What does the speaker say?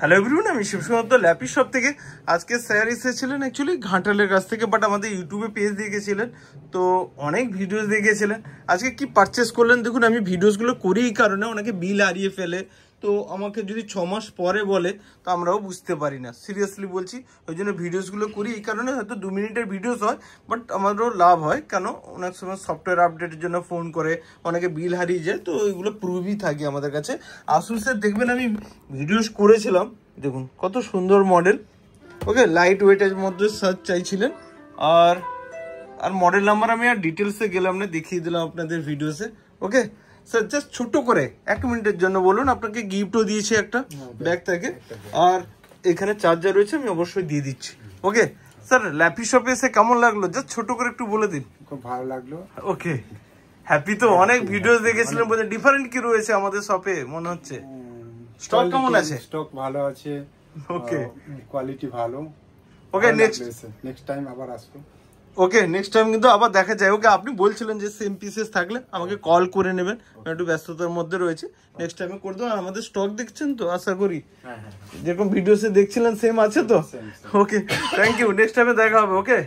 Hello everyone, আমি শিবসমন্ত lappy shop থেকে। আজকে স্যার এসেছিলেন অ্যাকচুয়ালি ঘাটালের কাছ থেকে, বাট আমাদের ইউটিউবে পেজ দেখেছিলেন, তো অনেক ভিডিওস দেখেছিলেন। আজকে কি পারচেস করলেন দেখুন। আমি ভিডিওসগুলো করি এই কারণে, ওনাকে বিল হারিয়ে ফেলে, তো আমাকে যদি 6 মাস পরে বলে তো আমরাও বুঝতে পারি না, সিরিয়াসলি বলছি। ওই জন্য ভিডিওসগুলো করি এই কারণে, হয়তো 2 মিনিটের ভিডিওস হয় বাট আমাদেরও লাভ হয়। কেন অনেক সময় সফটওয়্যার আপডেটের জন্য ফোন করে, অনেকে বিল হারিয়ে যায়, তো ওইগুলো প্রুভই থাকে আমাদের কাছে। আসুসের দেখবেন আমি ভিডিওস করেছিলাম, দেখুন কত সুন্দর মডেল। ওকে, লাইট ওয়েটের মধ্যে সার্চ চাইছিলেন, আর মডেল নাম্বার আমি আর ডিটেলসে গেলাম না, দেখিয়ে দিলাম আপনাদের ভিডিওসে। ওকে স্যার, জাস্ট ছোট করে 1 মিনিটের জন্য বলুন। আপনাকে গিফটও দিয়েছি একটা ব্যাগ থেকে, আর এখানে চার্জার রয়েছে, আমি অবশ্যই দিয়ে দিচ্ছি। ওকে স্যার, ল্যাপি শপে এসে কেমন লাগলো জাস্ট ছোট করে একটু বলে দিন। খুব ভালো লাগলো। ওকে, হ্যাপি তো? অনেক ভিডিওস দেখেছিলেন বলে ডিফারেন্ট কি রয়েছে আমাদের শপে মনে হচ্ছে? স্টক কেমন আছে? স্টক ভালো আছে। ওকে, কোয়ালিটি ভালো। ওকে, নেক্সট টাইম আবার আসবো। ওকে, নেক্সট টাইম কিন্তু আবার দেখা যায়। ওকে, আপনি বলছিলেন যে সেম পিসেস থাকলে আমাকে কল করে নেবেন, আমি একটু ব্যস্ততার মধ্যে রয়েছে, নেক্সট টাইমে করে দেবো। আর আমাদের স্টক দেখছেন তো, আশা করি যেরকম ভিডিওসে দেখছিলেন সেম আছে তো? ওকে, থ্যাংক ইউ, নেক্সট টাইমে দেখা হবে। ওকে।